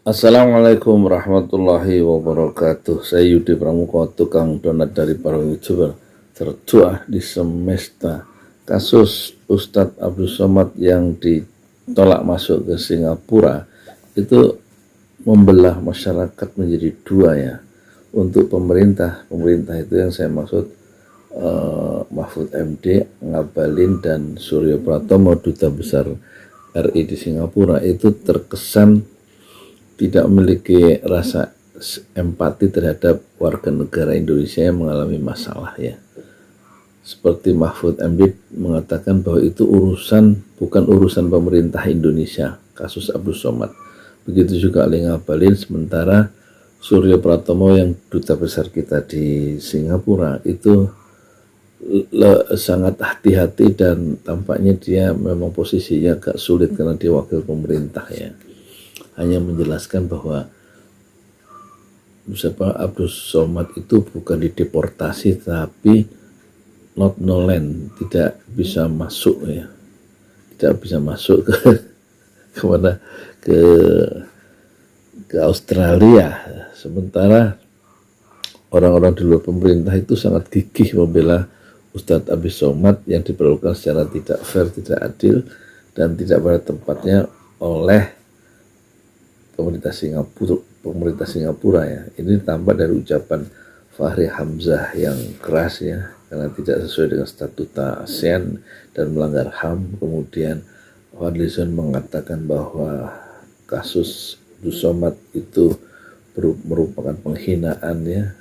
Assalamualaikum warahmatullahi wabarakatuh. Saya Yudi Pramuko, tukang donat dari para YouTuber tertua di semesta. Kasus Ustadz Abdul Somad yang ditolak masuk ke Singapura itu membelah masyarakat menjadi dua ya. Untuk pemerintah itu yang saya maksud Mahfud MD, Ngabalin dan Suryo Pratomo, duta besar RI di Singapura, itu terkesan tidak memiliki rasa empati terhadap warga negara Indonesia yang mengalami masalah ya. Seperti Mahfud MD mengatakan bahwa itu bukan urusan pemerintah Indonesia, kasus Abdul Somad. Begitu juga Ali Ngabalin, sementara Suryo Pratomo yang duta besar kita di Singapura itu sangat hati-hati dan tampaknya dia memang posisinya agak sulit karena dia wakil pemerintah ya. Hanya menjelaskan bahwa Abdul Somad itu bukan dideportasi tapi not no land, tidak bisa masuk ya, tidak bisa masuk ke kemana ke Australia. Sementara orang-orang di luar pemerintah itu sangat gigih membela Ustadz Abdul Somad yang diperlakukan secara tidak fair, tidak adil dan tidak pada tempatnya oleh pemerintah Singapura ya. Ini tambah dari ucapan Fahri Hamzah yang keras ya, karena tidak sesuai dengan statuta ASEAN dan melanggar HAM. Kemudian Fadlizon mengatakan bahwa kasus Abdul Somad itu merupakan penghinaan ya,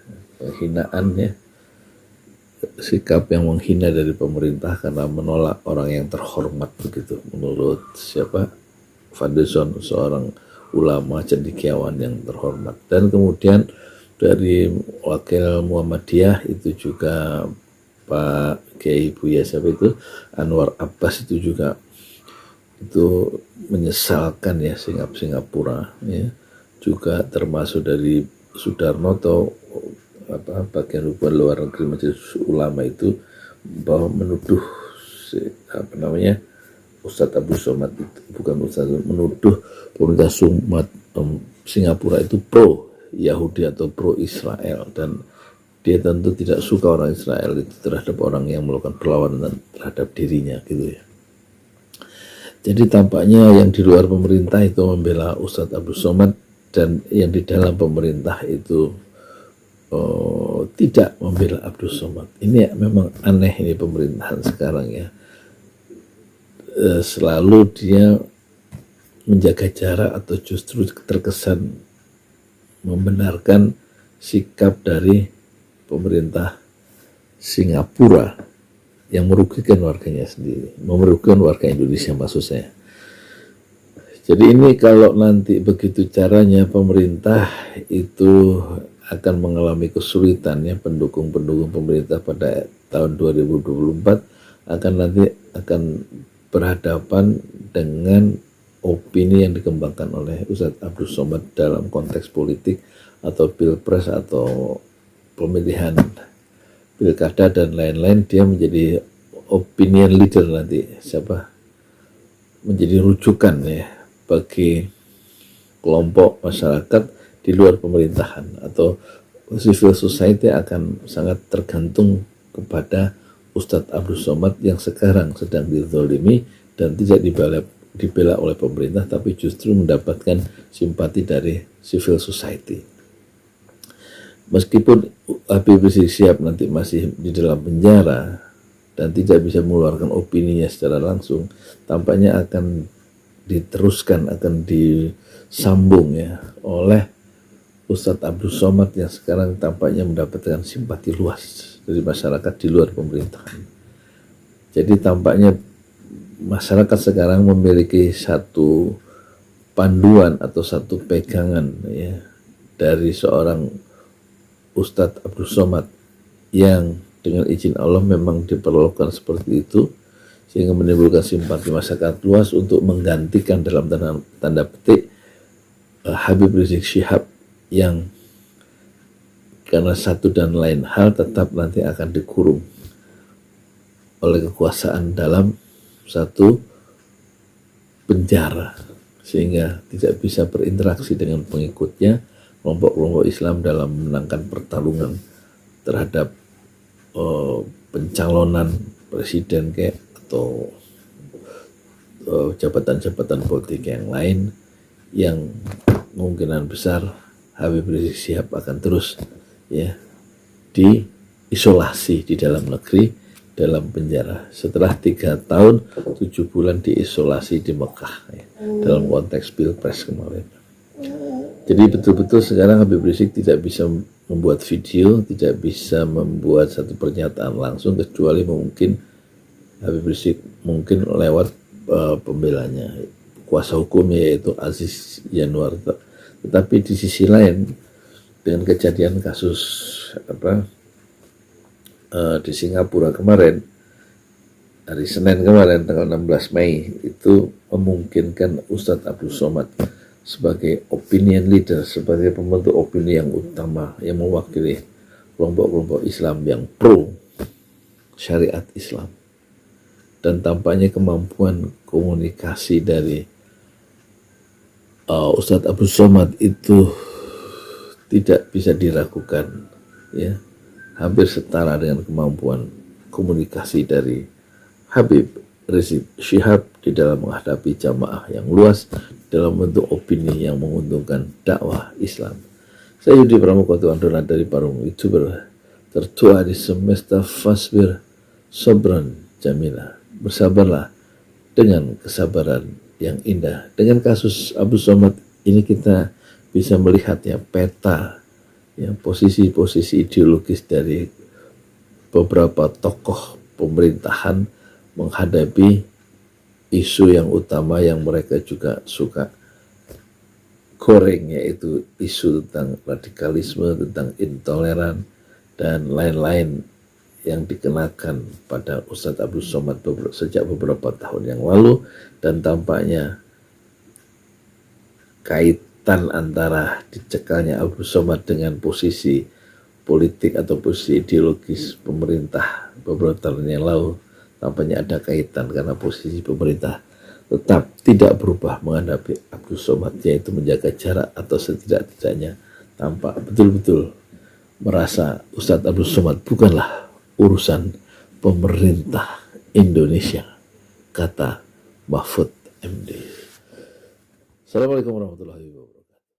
sikap yang menghina dari pemerintah karena menolak orang yang terhormat begitu menurut Fadlizon, seorang ulama cendekiawan yang terhormat. Dan kemudian dari wakil Muhammadiyah itu juga Pak Kiai Buya Anwar Abbas itu juga itu menyesalkan ya Singapura ya, juga termasuk dari Sudarno atau bagian hubungan luar negeri Majelis Ulama itu bahwa menuduh Ustadz Abdul Somad itu menuduh pemerintah Singapura itu pro Yahudi atau pro Israel, dan dia tentu tidak suka orang Israel itu terhadap orang yang melakukan perlawanan terhadap dirinya gitu ya. Jadi tampaknya yang di luar pemerintah itu membela Ustadz Abdul Somad dan yang di dalam pemerintah itu tidak membela Abdul Somad. Ini memang aneh ini pemerintahan sekarang ya. Selalu dia menjaga jarak atau justru terkesan membenarkan sikap dari pemerintah Singapura yang merugikan warganya sendiri, merugikan warga Indonesia maksud saya. Jadi ini kalau nanti begitu caranya, pemerintah itu akan mengalami kesulitan ya, pendukung-pendukung pemerintah pada tahun 2024 akan berhadapan dengan opini yang dikembangkan oleh Ustadz Abdul Somad dalam konteks politik atau pilpres atau pemilihan pilkada dan lain-lain. Dia menjadi opinion leader nanti, menjadi rujukan ya bagi kelompok masyarakat di luar pemerintahan, atau civil society akan sangat tergantung kepada Ustadz Abdul Somad yang sekarang sedang dizolimi dan tidak dibela oleh pemerintah, tapi justru mendapatkan simpati dari civil society. Meskipun Habib Rizik Syihab nanti masih di dalam penjara dan tidak bisa mengeluarkan opininya secara langsung, tampaknya akan diteruskan, akan disambung ya oleh Ustadz Abdul Somad yang sekarang tampaknya mendapatkan simpati luas dari masyarakat di luar pemerintahan. Jadi tampaknya masyarakat sekarang memiliki satu panduan atau satu pegangan ya dari seorang Ustadz Abdul Somad yang dengan izin Allah memang diperlakukan seperti itu, sehingga menimbulkan simpati masyarakat luas untuk menggantikan dalam tanda petik Habib Rizik Syihab yang karena satu dan lain hal tetap nanti akan dikurung oleh kekuasaan dalam satu penjara sehingga tidak bisa berinteraksi dengan pengikutnya, kelompok-kelompok Islam dalam memenangkan pertarungan terhadap pencalonan presiden atau jabatan-jabatan politik yang lain, yang kemungkinan besar Habib Rizik Syihab akan terus diisolasi di dalam negeri, dalam penjara setelah 3 tahun 7 bulan diisolasi di Mekah dalam konteks Pilpres kemarin. Jadi betul-betul sekarang Habib Rizik tidak bisa membuat video, tidak bisa membuat satu pernyataan langsung, kecuali mungkin Habib Rizik mungkin lewat pembelanya, kuasa hukumnya, yaitu Aziz Yanuar. Tetapi di sisi lain, dengan kejadian kasus di Singapura kemarin, hari Senin kemarin tanggal 16 Mei, itu memungkinkan Ustadz Abdul Somad sebagai opinion leader, sebagai pembentuk opini yang utama, yang mewakili kelompok-kelompok Islam yang pro syariat Islam. Dan tampaknya kemampuan komunikasi dari Ustadz Abdul Somad itu tidak bisa diragukan, hampir setara dengan kemampuan komunikasi dari Habib Rizik Syihab di dalam menghadapi jamaah yang luas dalam bentuk opini yang menguntungkan dakwah Islam. Saya Yudi Pramuka, Tuan Donat dari Parung, YouTuber tertua di semesta Fasbir Sobran Jamila. Bersabarlah dengan kesabaran yang indah. Dengan kasus Abdul Somad ini kita bisa melihat peta posisi-posisi ideologis dari beberapa tokoh pemerintahan menghadapi isu yang utama yang mereka juga suka goreng, yaitu isu tentang radikalisme, tentang intoleran, dan lain-lain yang dikenakan pada Ustadz Abdul Somad sejak beberapa tahun yang lalu. Dan tampaknya kaitan antara dicekalnya Abdul Somad dengan posisi politik atau posisi ideologis pemerintah beberapa tahun yang lalu, tampaknya ada kaitan, karena posisi pemerintah tetap tidak berubah menghadapi Abdul Somad, yaitu menjaga jarak atau setidak-tidaknya tampak betul-betul merasa Ustadz Abdul Somad bukanlah urusan pemerintah Indonesia, kata Mahfud MD. Assalamualaikum warahmatullahi wabarakatuh.